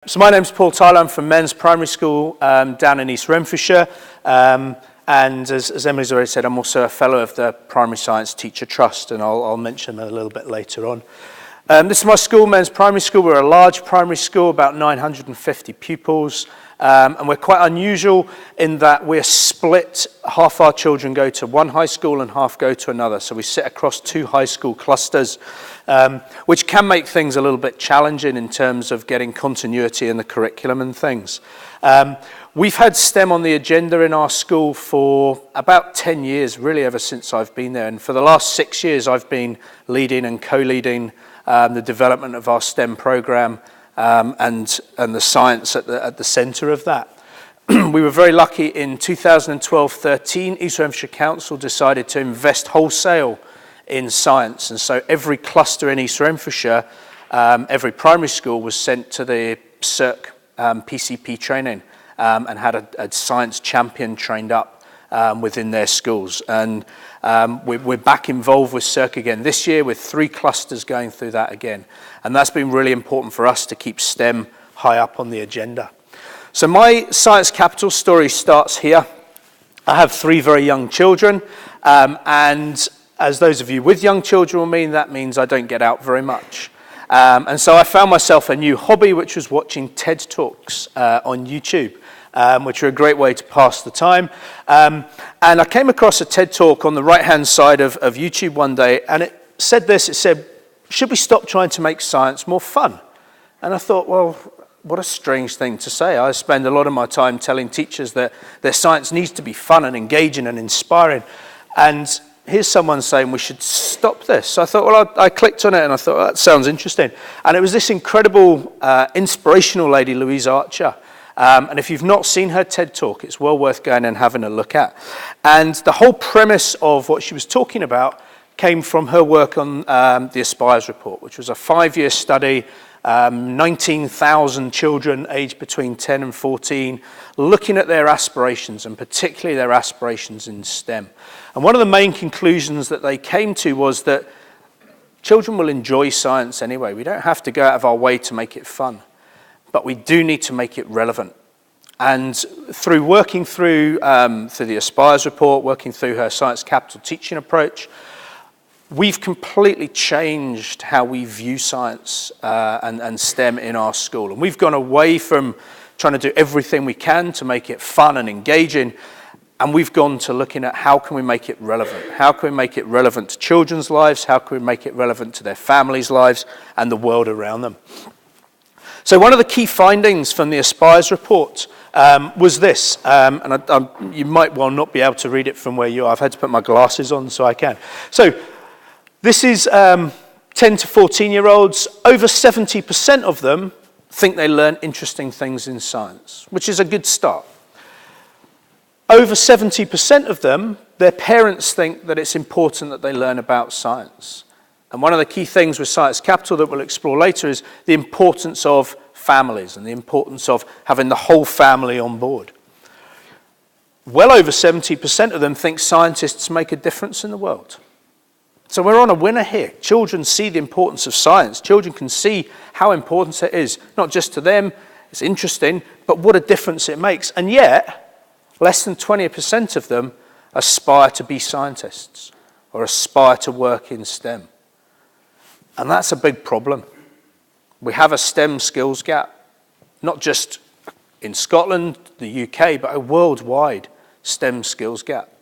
So my name's Paul Tyler. I'm from Men's Primary School down in East Renfrewshire. And as Emily's already said, I'm also a fellow of the Primary Science Teacher Trust, and I'll mention that a little bit later on. This is my school, Men's Primary School. We're a large primary school, about 950 pupils. And we're quite unusual in that we're split. Half our children go to one high school and half go to another. So we sit across two high school clusters, which can make things a little bit challenging in terms of getting continuity in the curriculum and things. We've had STEM on the agenda in our school for about 10 years, really ever since I've been there. And for the last 6 years, I've been leading and co-leading the development of our STEM program. And the science at the centre of that. We were very lucky in 2012-13, East Renfrewshire Council decided to invest wholesale in science. And so every cluster in East Renfrewshire, every primary school was sent to the CERC PCP training and had a science champion trained up within their schools. And we're back involved with CERC again this year with 3 clusters going through that again. And that's been really important for us to keep STEM high up on the agenda. So my science capital story starts here. I have 3 very young children, and as those of you with young children will mean, that means I don't get out very much. And so I found myself a new hobby, which was watching TED Talks on YouTube. Which are a great way to pass the time. And I came across a TED Talk on the right-hand side of YouTube one day, and it said this, it said, should we stop trying to make science more fun? And I thought, well, what a strange thing to say. I spend a lot of my time telling teachers that their science needs to be fun and engaging and inspiring. And here's someone saying we should stop this. So I thought, well, I clicked on it and I thought, that sounds interesting. And it was this incredible, inspirational lady, Louise Archer. And if you've not seen her TED Talk, it's well worth going and having a look at. And the whole premise of what she was talking about came from her work on the Aspires report, which was a 5-year study, 19,000 children aged between 10 and 14, looking at their aspirations, and particularly their aspirations in STEM. And one of the main conclusions that they came to was that children will enjoy science anyway. We don't have to go out of our way to make it fun. But we do need to make it relevant. And through working through the Aspires report, working through her Science Capital teaching approach, we've completely changed how we view science and STEM in our school. And we've gone away from trying to do everything we can to make it fun and engaging, and we've gone to looking at how can we make it relevant? How can we make it relevant to children's lives? How can we make it relevant to their families' lives and the world around them? So one of the key findings from the Aspires report was this, and you might well not be able to read it from where you are. I've had to put my glasses on so I can. So this is 10 to 14-year-olds. Over 70% of them think they learn interesting things in science, which is a good start. Over 70% of them, their parents think that it's important that they learn about science. And one of the key things with Science Capital that we'll explore later is the importance of families and the importance of having the whole family on board. Well over 70% of them think scientists make a difference in the world. So we're on a winner here. Children see the importance of science. Children can see how important it is, not just to them, it's interesting, but what a difference it makes. And yet, less than 20% of them aspire to be scientists or aspire to work in STEM. And that's a big problem. We have a STEM skills gap, not just in Scotland, the UK, but a worldwide STEM skills gap.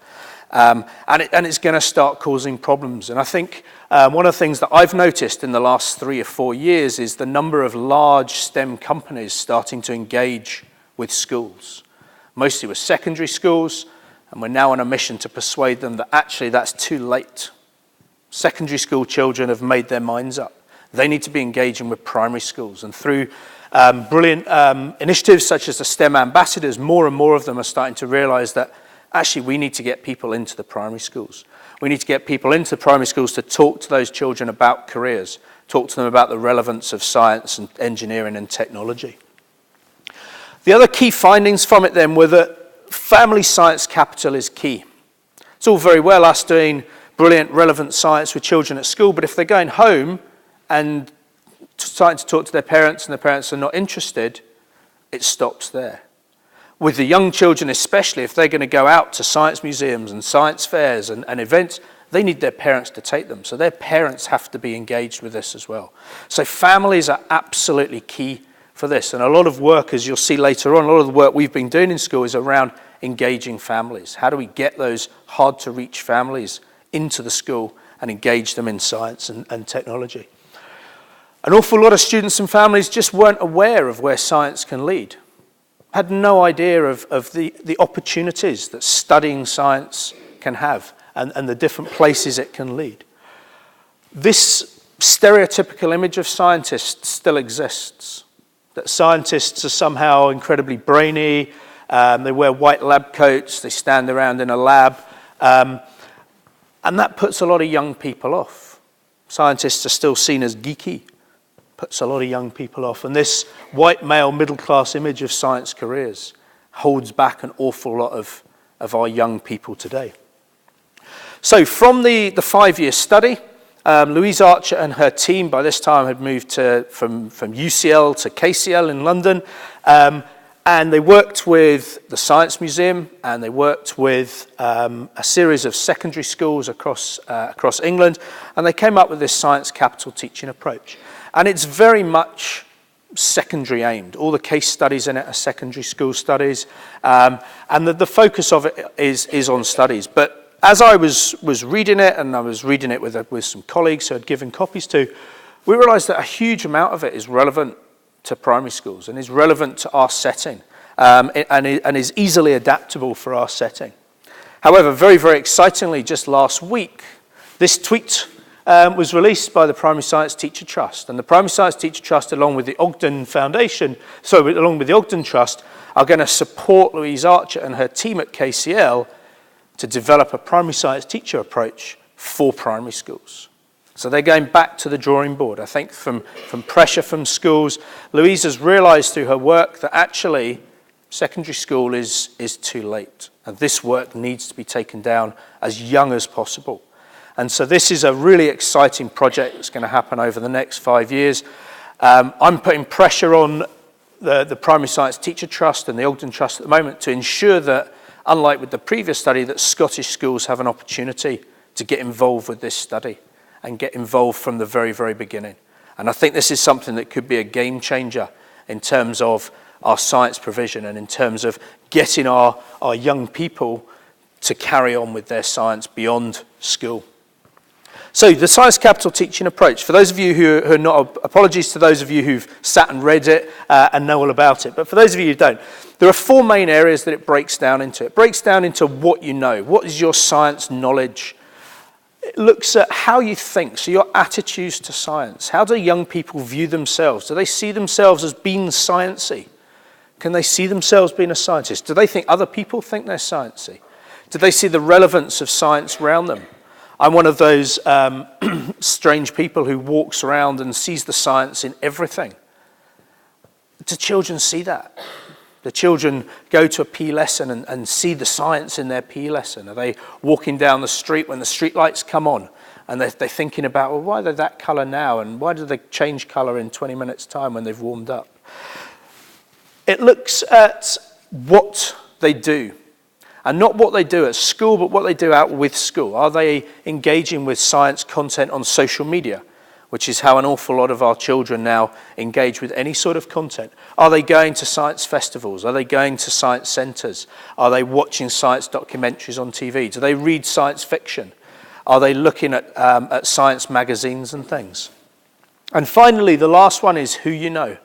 And it's going to start causing problems. And I think one of the things that I've noticed in the last 3 or 4 years is the number of large STEM companies starting to engage with schools, mostly with secondary schools, and we're now on a mission to persuade them that actually that's too late. Secondary school children have made their minds up. They need to be engaging with primary schools. And through brilliant initiatives such as the STEM ambassadors, more and more of them are starting to realize that actually we need to get people into the primary schools. We need to get people into the primary schools to talk to those children about careers, talk to them about the relevance of science and engineering and technology. The other key findings from it then were that family science capital is key. It's all very well us doing brilliant, relevant science with children at school, but if they're going home and starting to talk to their parents and their parents are not interested, it stops there. With the young children especially, if they're going to go out to science museums and science fairs and events, they need their parents to take them. So their parents have to be engaged with this as well. So families are absolutely key for this. And a lot of work, as you'll see later on, a lot of the work we've been doing in school is around engaging families. How do we get those hard-to-reach families into the school and engage them in science and technology? An awful lot of students and families just weren't aware of where science can lead. Had no idea of the opportunities that studying science can have and the different places it can lead. This stereotypical image of scientists still exists, that scientists are somehow incredibly brainy, they wear white lab coats, they stand around in a lab, and that puts a lot of young people off. Scientists are still seen as geeky, puts a lot of young people off. And this white male middle-class image of science careers holds back an awful lot of our young people today. So from the 5-year study, Louise Archer and her team by this time had moved from UCL to KCL in London, and they worked with the Science Museum and they worked with a series of secondary schools across England, and they came up with this science capital teaching approach. And it's very much secondary aimed. All the case studies in it are secondary school studies, and the focus of it is on studies. But as I was reading it, and I was reading it with some colleagues who had given copies to, we realised that a huge amount of it is relevant to primary schools and is relevant to our setting, and is easily adaptable for our setting. However, very, very excitingly, just last week, this tweet was released by the Primary Science Teacher Trust. And the Primary Science Teacher Trust, along with the Ogden Trust, are going to support Louise Archer and her team at KCL to develop a primary science teacher approach for primary schools. So they're going back to the drawing board. I think from pressure from schools, Louise has realised through her work that actually secondary school is too late. And this work needs to be taken down as young as possible. And so this is a really exciting project that's going to happen over the next 5 years. I'm putting pressure on the Primary Science Teacher Trust and the Ogden Trust at the moment to ensure that, unlike with the previous study, that Scottish schools have an opportunity to get involved with this study and get involved from the very, very beginning. And I think this is something that could be a game changer in terms of our science provision and in terms of getting our young people to carry on with their science beyond school. So the Science Capital teaching approach, for those of you who are not, apologies to those of you who've sat and read it and know all about it, but for those of you who don't, there are 4 main areas that it breaks down into. It breaks down into what you know. What is your science knowledge? It looks at how you think, so your attitudes to science. How do young people view themselves? Do they see themselves as being sciencey? Can they see themselves being a scientist? Do they think other people think they're sciencey? Do they see the relevance of science around them? I'm one of those strange people who walks around and sees the science in everything. Do children see that? The children go to a PE lesson and see the science in their PE lesson. Are they walking down the street when the street lights come on and they're thinking about, well, why are they that colour now? And why do they change colour in 20 minutes' time when they've warmed up? It looks at what they do. And not what they do at school, but what they do out with school. Are they engaging with science content on social media, which is how an awful lot of our children now engage with any sort of content? Are they going to science festivals? Are they going to science centres? Are they watching science documentaries on TV? Do they read science fiction? Are they looking at science magazines and things? And finally, the last one is who you know.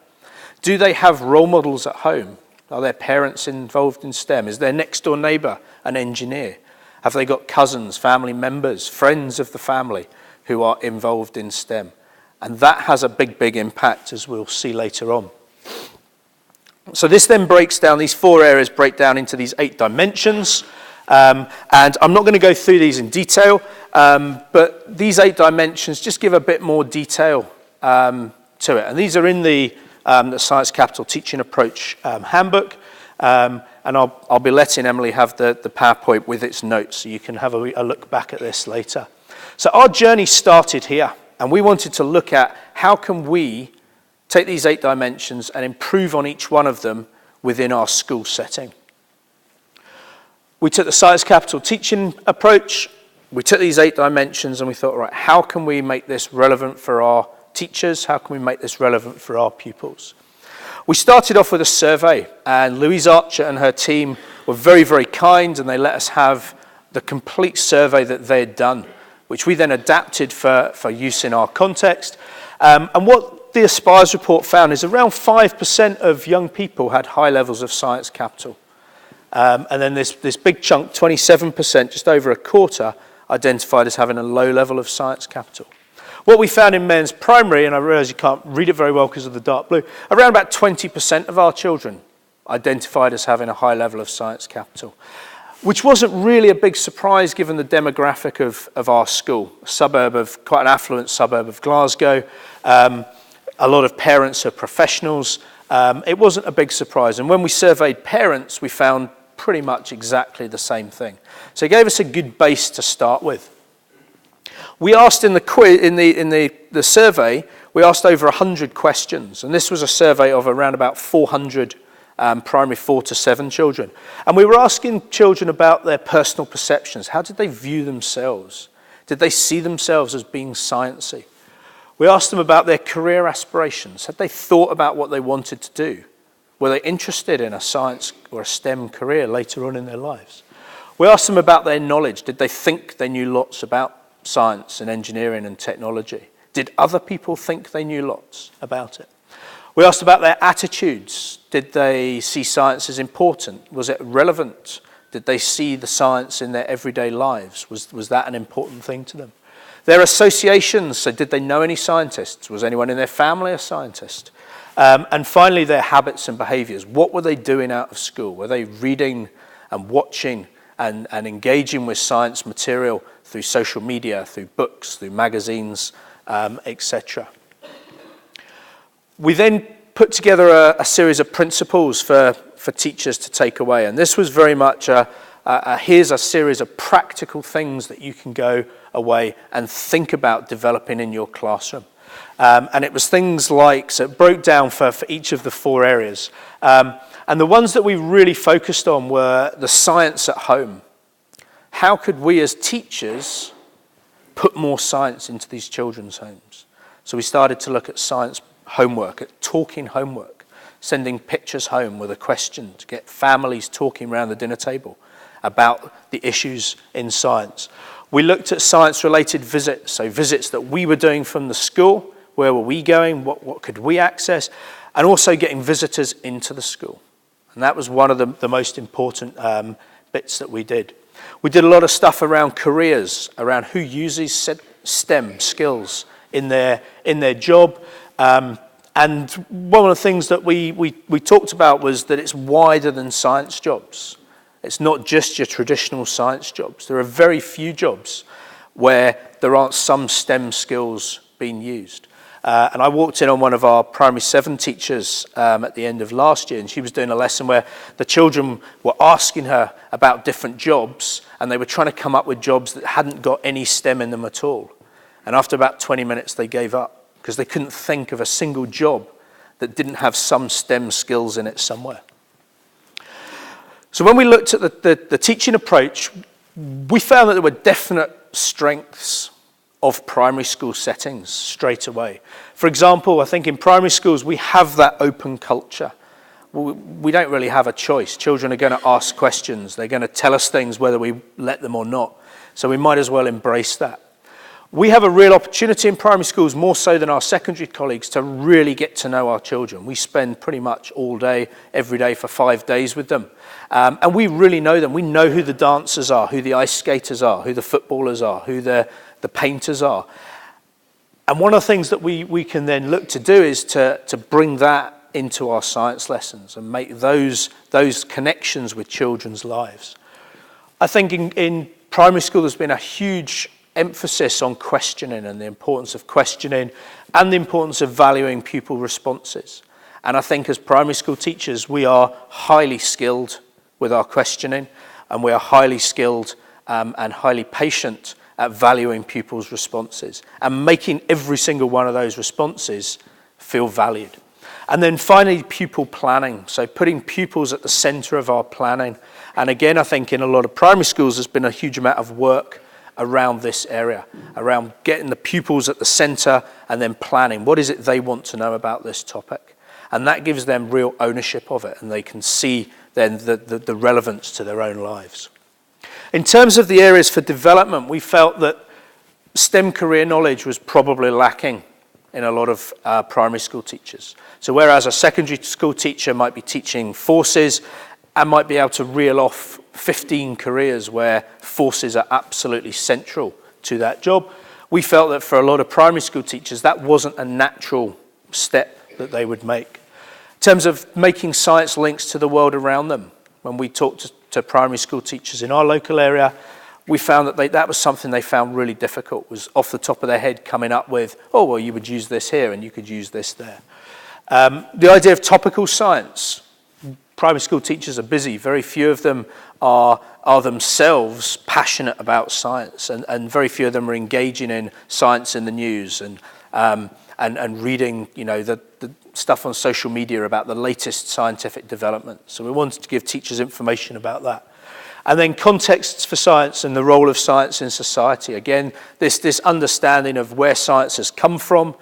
Do they have role models at home? Are their parents involved in STEM? Is their next door neighbour an engineer? Have they got cousins, family members, friends of the family who are involved in STEM? And that has a big, big impact, as we'll see later on. So this then breaks down, these 4 areas break down into these 8 dimensions. And I'm not going to go through these in detail, but these 8 dimensions just give a bit more detail to it. And these are in the Science Capital Teaching Approach handbook, and I'll be letting Emily have the PowerPoint with its notes, so you can have a look back at this later. So our journey started here, and we wanted to look at how can we take these 8 dimensions and improve on each one of them within our school setting. We took the Science Capital teaching approach. We took these 8 dimensions and we thought, right, how can we make this relevant for our teachers? How can we make this relevant for our pupils? We started off with a survey, and Louise Archer and her team were very, very kind, and they let us have the complete survey that they had done, which we then adapted for use in our context. And what the Aspires report found is around 5% of young people had high levels of science capital. And then this big chunk, 27%, just over a quarter, identified as having a low level of science capital. What we found in men's primary, and I realise you can't read it very well because of the dark blue, around about 20% of our children identified as having a high level of science capital, which wasn't really a big surprise given the demographic of our school, quite an affluent suburb of Glasgow. A lot of parents are professionals. It wasn't a big surprise. And when we surveyed parents, we found pretty much exactly the same thing. So it gave us a good base to start with. We asked in the quiz, in the survey, we asked over 100 questions, and this was a survey of around about 400 primary 4 to 7 children. And we were asking children about their personal perceptions. How did they view themselves? Did they see themselves as being sciencey? We asked them about their career aspirations. Had they thought about what they wanted to do? Were they interested in a science or a STEM career later on in their lives? We asked them about their knowledge. Did they think they knew lots about science and engineering and technology? Did other people think they knew lots about it? We asked about their attitudes. Did they see science as important? Was it relevant? Did they see the science in their everyday lives? Was that an important thing to them? Their associations, so did they know any scientists? Was anyone in their family a scientist? And finally, their habits and behaviours. What were they doing out of school? Were they reading and watching and engaging with science material through social media, through books, through magazines, etc.? We then put together a series of principles for teachers to take away. And this was very much here's a series of practical things that you can go away and think about developing in your classroom. And it was things like, so it broke down for each of the 4 areas. And the ones that we really focused on were the science at home. How could we as teachers put more science into these children's homes? So we started to look at science homework, at talking homework, sending pictures home with a question to get families talking around the dinner table about the issues in science. We looked at science-related visits, so visits that we were doing from the school. Where were we going? What could we access? And also getting visitors into the school. And that was one of the most important bits that we did. We did a lot of stuff around careers, around who uses STEM skills in their job. And one of the things that we talked about was that it's wider than science jobs. It's not just your traditional science jobs. There are very few jobs where there aren't some STEM skills being used. And I walked in on one of our primary 7 teachers at the end of last year, and she was doing a lesson where the children were asking her about different jobs, and they were trying to come up with jobs that hadn't got any STEM in them at all. And after about 20 minutes, they gave up because they couldn't think of a single job that didn't have some STEM skills in it somewhere. So when we looked at the teaching approach, we found that there were definite strengths of primary school settings straight away. For example, I think in primary schools we have that open culture. We don't really have a choice. Children are going to ask questions. They're going to tell us things whether we let them or not. So we might as well embrace that. We have a real opportunity in primary schools, more so than our secondary colleagues, to really get to know our children. We spend pretty much all day, every day for 5 days with them. And we really know them. We know who the dancers are, who the ice skaters are, who the footballers are, who the painters are. And one of the things that we can then look to do is to bring that into our science lessons and make those connections with children's lives. I think in primary school there's been a huge emphasis on questioning and the importance of questioning and the importance of valuing pupil responses. And I think as primary school teachers, we are highly skilled with our questioning, and we are highly skilled and highly patient at valuing pupils' responses and making every single one of those responses feel valued. And then finally, pupil planning. So putting pupils at the centre of our planning. And again, I think in a lot of primary schools, there's been a huge amount of work around this area, around getting the pupils at the centre and then planning. What is it they want to know about this topic? And that gives them real ownership of it, and they can see then the relevance to their own lives. In terms of the areas for development, we felt that STEM career knowledge was probably lacking in a lot of primary school teachers. So whereas a secondary school teacher might be teaching forces and might be able to reel off 15 careers where forces are absolutely central to that job, we felt that for a lot of primary school teachers, that wasn't a natural step that they would make. In terms of making science links to the world around them, when we talked to primary school teachers in our local area, we found that that was something they found really difficult, was off the top of their head coming up with, oh, well, you would use this here and you could use this there. The idea of topical science. Primary school teachers are busy. Very few of them are themselves passionate about science, and very few of them are engaging in science in the news and reading, the stuff on social media about the latest scientific development. So we wanted to give teachers information about that. And then contexts for science and the role of science in society. Again, this understanding of where science has come from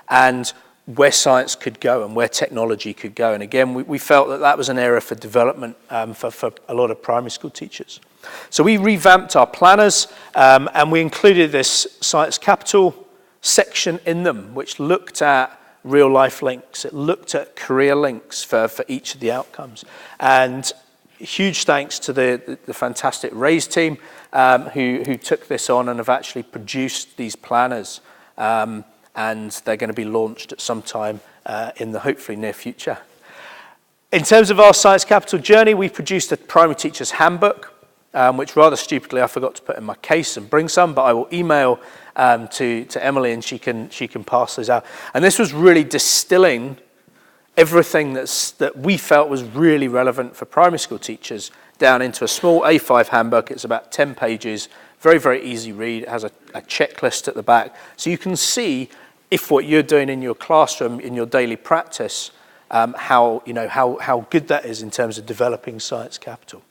and where science could go and where technology could go. And again, we felt that was an area for development for a lot of primary school teachers. So we revamped our planners and we included this Science Capital section in them, which looked at real life links. It looked at career links for each of the outcomes. And huge thanks to the fantastic Raise team who took this on and have actually produced these planners. And they're going to be launched at some time in the hopefully near future. In terms of our Science Capital journey, we produced a primary teacher's handbook, which rather stupidly I forgot to put in my case and bring some, but I will email to Emily and she can pass those out. And this was really distilling everything that we felt was really relevant for primary school teachers down into a small A5 handbook. It's about 10 pages, very, very easy read. It has a checklist at the back. So you can see if what you're doing in your classroom, in your daily practice, how good that is in terms of developing Science Capital.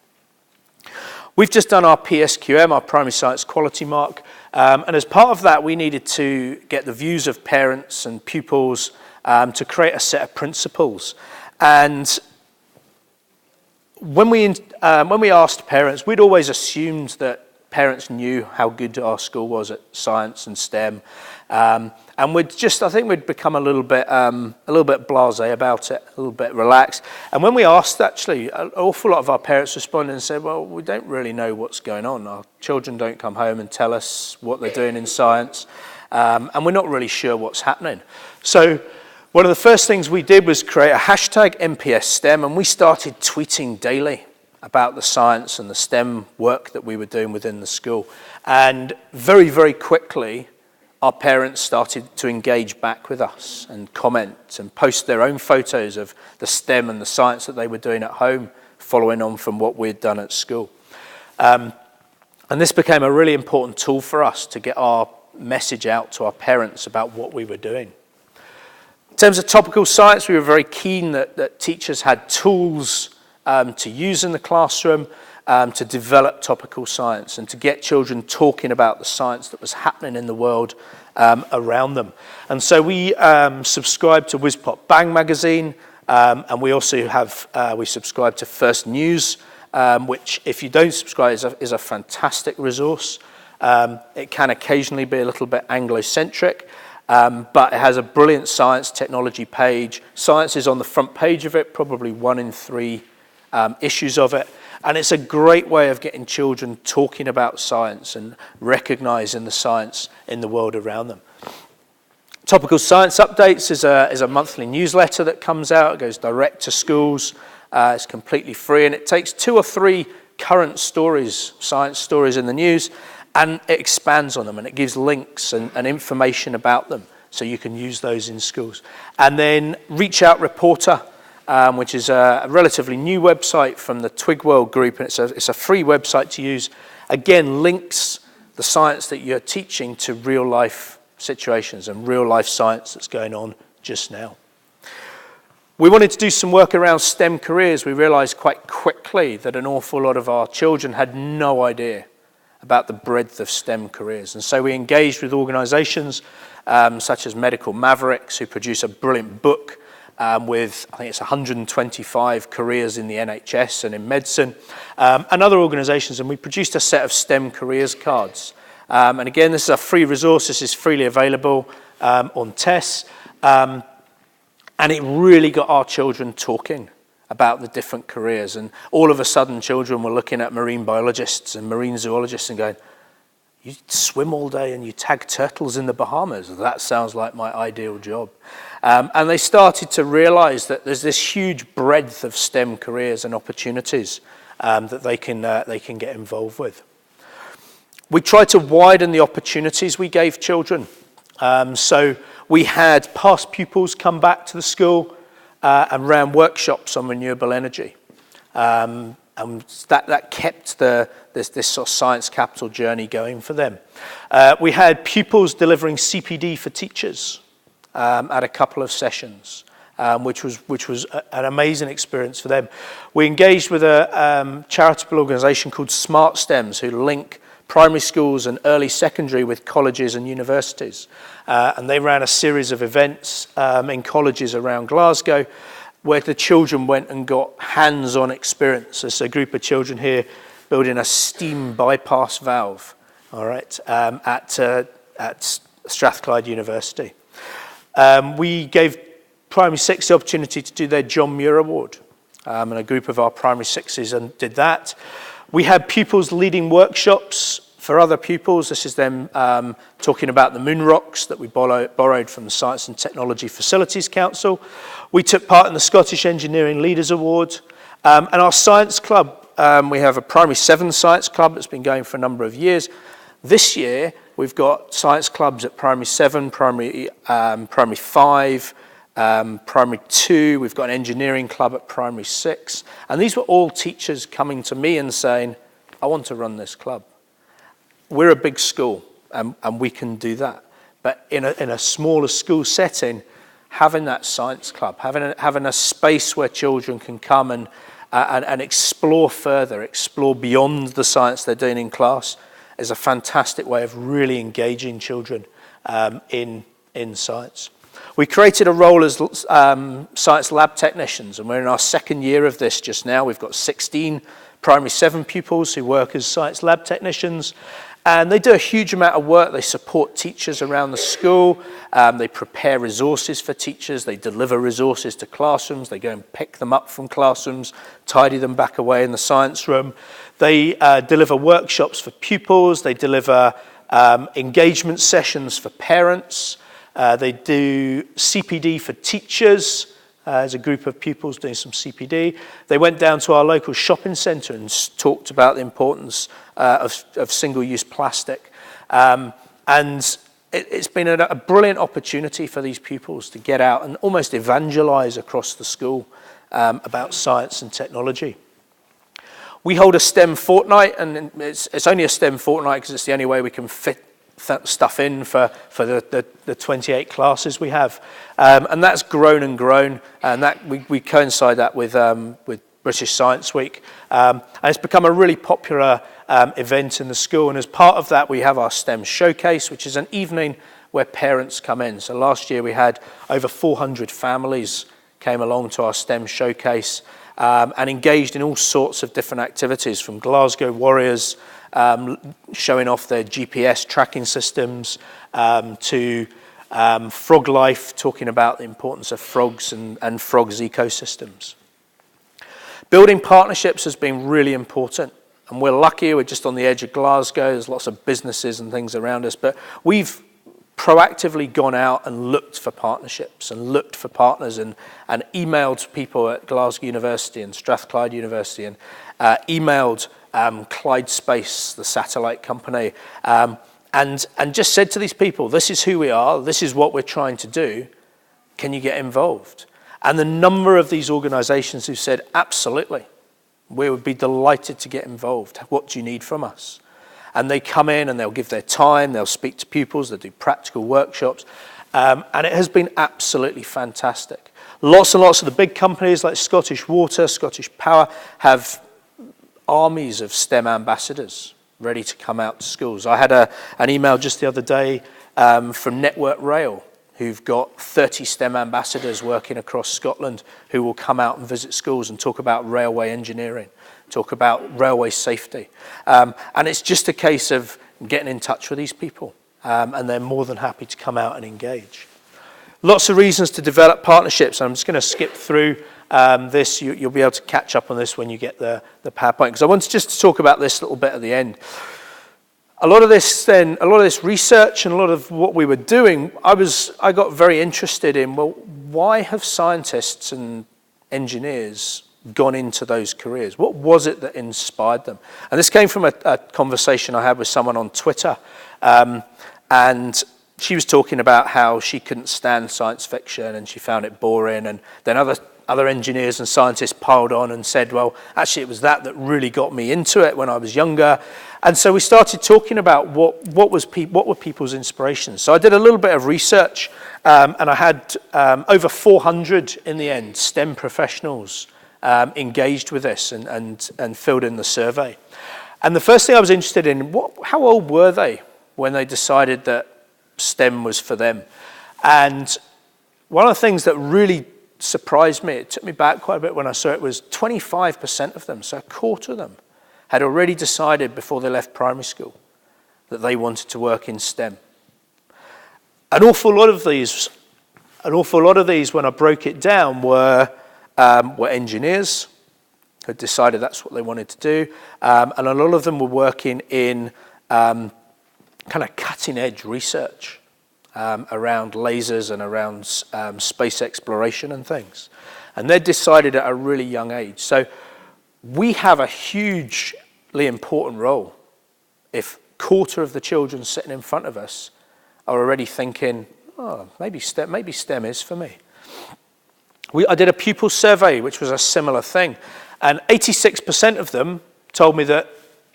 We've just done our PSQM, our Primary Science Quality Mark, and as part of that, we needed to get the views of parents and pupils to create a set of principles. And when we asked parents, we'd always assumed that parents knew how good our school was at science and STEM, and I think we'd become a little bit blasé about it, a little bit relaxed. And when we asked, actually, an awful lot of our parents responded and said, well, we don't really know what's going on. Our children don't come home and tell us what they're doing in science, and we're not really sure what's happening. So one of the first things we did was create a hashtag MPS STEM, and we started tweeting daily about the science and the STEM work that we were doing within the school. And very, very quickly, our parents started to engage back with us and comment and post their own photos of the STEM and the science that they were doing at home, following on from what we'd done at school. And this became a really important tool for us to get our message out to our parents about what we were doing. In terms of topical science, we were very keen that teachers had tools to use in the classroom to develop topical science and to get children talking about the science that was happening in the world around them. And so we subscribe to Whiz Pop Bang magazine, and we also have we subscribe to First News, which, if you don't subscribe, is a fantastic resource. It can occasionally be a little bit Anglo-centric, but it has a brilliant science technology page. Science is on the front page of it, probably 1 in 3 issues of it. And it's a great way of getting children talking about science and recognizing the science in the world around them. Topical Science Updates is a monthly newsletter that comes out. It goes direct to schools. It's completely free, and it takes 2 or 3 current stories, science stories in the news, and it expands on them, and it gives links and information about them, so you can use those in schools. And then Reach Out Reporter, which is a relatively new website from the Twigworld group, and it's a free website to use. Again, links the science that you're teaching to real life situations and real life science that's going on just now. We wanted to do some work around STEM careers. We realized quite quickly that an awful lot of our children had no idea about the breadth of STEM careers. And so we engaged with organizations such as Medical Mavericks, who produce a brilliant book with, I think it's 125 careers in the NHS and in medicine, and other organizations. And we produced a set of STEM careers cards. And again, this is a free resource. This is freely available on TESS. And it really got our children talking about the different careers. And all of a sudden, children were looking at marine biologists and marine zoologists and going, you swim all day and you tag turtles in the Bahamas. That sounds like my ideal job. And they started to realize that there's this huge breadth of STEM careers and opportunities that they can get involved with. We tried to widen the opportunities we gave children. So we had past pupils come back to the school and ran workshops on renewable energy. And that kept this sort of science capital journey going for them. We had pupils delivering CPD for teachers at a couple of sessions, which was an amazing experience for them. We engaged with a charitable organisation called Smart STEMs, who link primary schools and early secondary with colleges and universities. And they ran a series of events in colleges around Glasgow where the children went and got hands-on experience. There's a group of children here building a steam bypass valve, all right, at Strathclyde University. We gave primary six the opportunity to do their John Muir Award, and a group of our primary sixes did that. We had pupils leading workshops for other pupils. This is them talking about the moon rocks that we borrowed from the Science and Technology Facilities Council. We took part in the Scottish Engineering Leaders Award. And our science club, we have a primary 7 science club that's been going for a number of years. This year, we've got science clubs at primary 7, primary 5, primary 2. We've got an engineering club at primary 6. And these were all teachers coming to me and saying, I want to run this club. We're a big school, and we can do that. But in a smaller school setting, having that science club, having a space where children can come and explore further, explore beyond the science they're doing in class, is a fantastic way of really engaging children in science. We created a role as science lab technicians, and we're in our second year of this just now. We've got 16 primary 7 pupils who work as science lab technicians. And they do a huge amount of work. They support teachers around the school. They prepare resources for teachers. They deliver resources to classrooms. They go and pick them up from classrooms, tidy them back away in the science room. They deliver workshops for pupils. They deliver engagement sessions for parents. They do CPD for teachers. As a group of pupils doing some CPD. They went down to our local shopping centre and talked about the importance of single-use plastic. And it's been a brilliant opportunity for these pupils to get out and almost evangelise across the school about science and technology. We hold a STEM fortnight, and it's only a STEM fortnight because it's the only way we can fit stuff in for the 28 classes we have, and that's grown and grown, and that we coincide that with British Science Week, and it's become a really popular event in the school. And as part of that, we have our STEM showcase, which is an evening where parents come in. So last year we had over 400 families came along to our STEM showcase and engaged in all sorts of different activities, from Glasgow Warriors showing off their GPS tracking systems, to frog life, talking about the importance of frogs and frogs' ecosystems. Building partnerships has been really important, and we're lucky, we're just on the edge of Glasgow, there's lots of businesses and things around us, but we've proactively gone out and looked for partnerships and looked for partners and emailed people at Glasgow University and Strathclyde University and emailed Clyde Space, the satellite company, and just said to these people, this is who we are, this is what we're trying to do, can you get involved? And the number of these organisations who said, absolutely, we would be delighted to get involved, what do you need from us? And they come in and they'll give their time, they'll speak to pupils, they'll do practical workshops, and it has been absolutely fantastic. Lots and lots of the big companies like Scottish Water, Scottish Power have armies of STEM ambassadors ready to come out to schools. I had an email just the other day from Network Rail, who've got 30 STEM ambassadors working across Scotland who will come out and visit schools and talk about railway engineering, talk about railway safety. And it's just a case of getting in touch with these people, and they're more than happy to come out and engage. Lots of reasons to develop partnerships. I'm just going to skip through this. You'll be able to catch up on this when you get the PowerPoint, because I wanted just to talk about this little bit at the end. A lot of this research and a lot of what we were doing, I got very interested in, well, why have scientists and engineers gone into those careers? What was it that inspired them? And this came from a conversation I had with someone on Twitter, and she was talking about how she couldn't stand science fiction and she found it boring, and then other engineers and scientists piled on and said, well, actually it was that really got me into it when I was younger. And so we started talking about what were people's inspirations. So I did a little bit of research, and I had over 400 in the end STEM professionals engaged with this and filled in the survey. And the first thing I was interested in, how old were they when they decided that STEM was for them? And one of the things that really surprised me, it took me back quite a bit when I saw it, was 25% of them, so a quarter of them, had already decided before they left primary school that they wanted to work in STEM. An awful lot of these, when I broke it down, were engineers who had decided that's what they wanted to do, and a lot of them were working in kind of cutting-edge research around lasers and around space exploration and things. And they decided at a really young age. So we have a hugely important role if a quarter of the children sitting in front of us are already thinking, oh, maybe STEM is for me. I did a pupil survey, which was a similar thing, and 86% of them told me that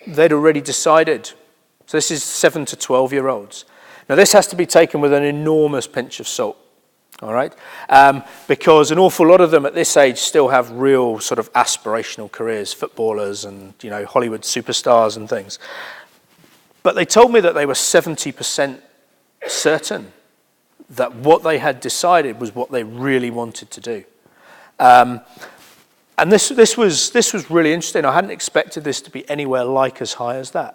they'd already decided. So this is 7 to 12-year-olds. Now this has to be taken with an enormous pinch of salt, all right? Because an awful lot of them at this age still have real sort of aspirational careers, footballers and, Hollywood superstars and things. But they told me that they were 70% certain that what they had decided was what they really wanted to do. And this was really interesting. I hadn't expected this to be anywhere like as high as that.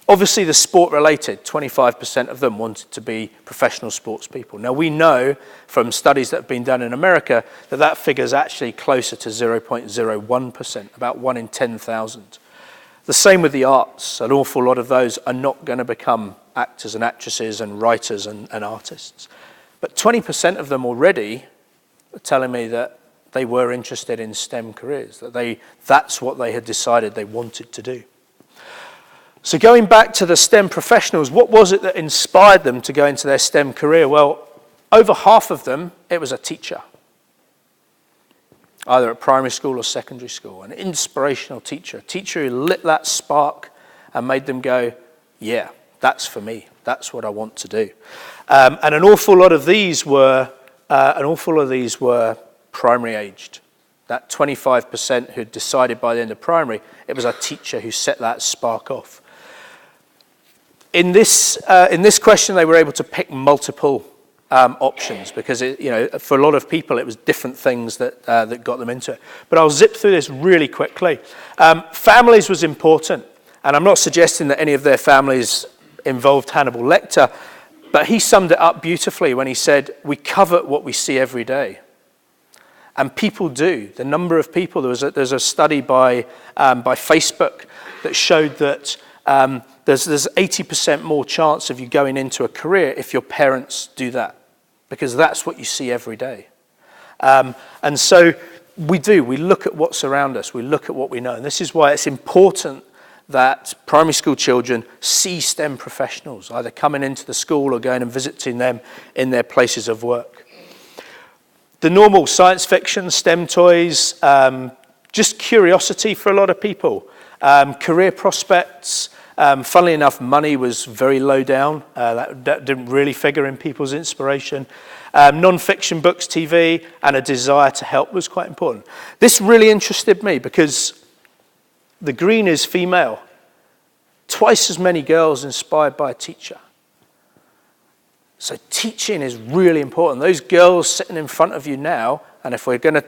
Obviously, the sport-related, 25% of them wanted to be professional sports people. Now, we know from studies that have been done in America that figure is actually closer to 0.01%, about 1 in 10,000. The same with the arts. An awful lot of those are not going to become actors and actresses and writers and artists. But 20% of them already are telling me that they were interested in STEM careers, that's what they had decided they wanted to do. So going back to the STEM professionals, what was it that inspired them to go into their STEM career? Well, over half of them, it was a teacher, either at primary school or secondary school, an inspirational teacher, a teacher who lit that spark and made them go, yeah, that's for me, that's what I want to do. And an awful lot of these were primary aged. That 25% who decided by the end of primary, it was a teacher who set that spark off. In this question, they were able to pick multiple options because for a lot of people, it was different things that got them into it. But I'll zip through this really quickly. Families was important, and I'm not suggesting that any of their families involved Hannibal Lecter, but he summed it up beautifully when he said, "We covet what we see every day." And people do. The number of people, there's a study by Facebook that showed that there's 80% more chance of you going into a career if your parents do that, because that's what you see every day. And so we look at what's around us, we look at what we know. And this is why it's important that primary school children see STEM professionals, either coming into the school or going and visiting them in their places of work. The normal science fiction, STEM toys, just curiosity for a lot of people, career prospects, Funnily enough, money was very low down. That didn't really figure in people's inspiration. Non-fiction books, TV, and a desire to help was quite important. This really interested me because the green is female. Twice as many girls inspired by a teacher. So teaching is really important. Those girls sitting in front of you now, and if we're going to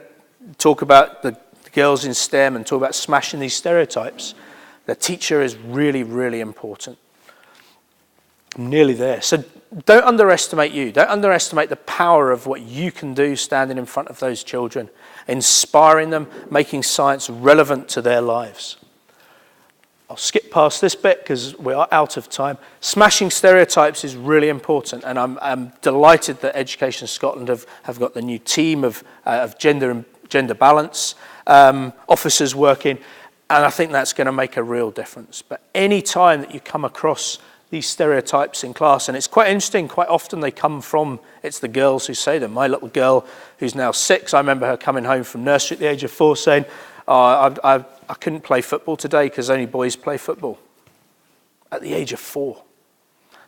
talk about the girls in STEM and talk about smashing these stereotypes, the teacher is really, really important. I'm nearly there. So don't underestimate you. Don't underestimate the power of what you can do standing in front of those children, inspiring them, making science relevant to their lives. I'll skip past this bit because we are out of time. Smashing stereotypes is really important, and I'm delighted that Education Scotland have got the new team of gender balance officers working, and I think that's going to make a real difference. But any time that you come across these stereotypes in class, and it's quite interesting, quite often they come from, it's the girls who say them. My little girl, who's now 6, I remember her coming home from nursery at the age of 4 saying, I couldn't play football today because only boys play football. At the age of 4.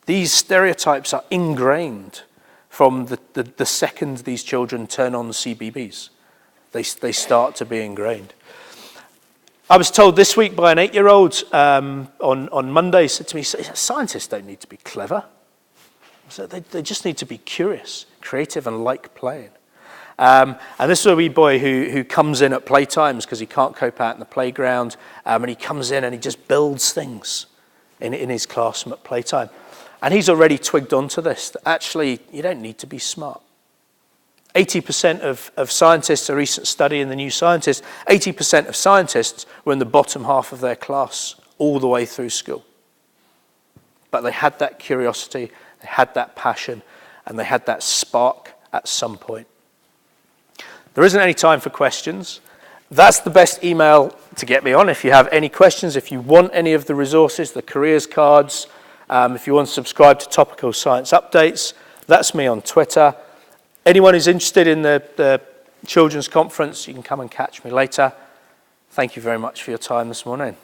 These stereotypes are ingrained from the second these children turn on the CBBS. They start to be ingrained. I was told this week by an 8-year-old on Monday, said to me, scientists don't need to be clever. So they just need to be curious, creative, and like playing. And this is a wee boy who comes in at playtimes because he can't cope out in the playground, and he comes in and he just builds things in his classroom at playtime. And he's already twigged onto this, that actually you don't need to be smart. 80% of scientists, a recent study in the New Scientist, 80% of scientists were in the bottom half of their class all the way through school. But they had that curiosity, they had that passion, and they had that spark at some point. There isn't any time for questions. That's the best email to get me on. If you have any questions, if you want any of the resources, the careers cards, if you want to subscribe to Topical Science Updates, that's me on Twitter. Anyone who's interested in the Children's Conference, you can come and catch me later. Thank you very much for your time this morning.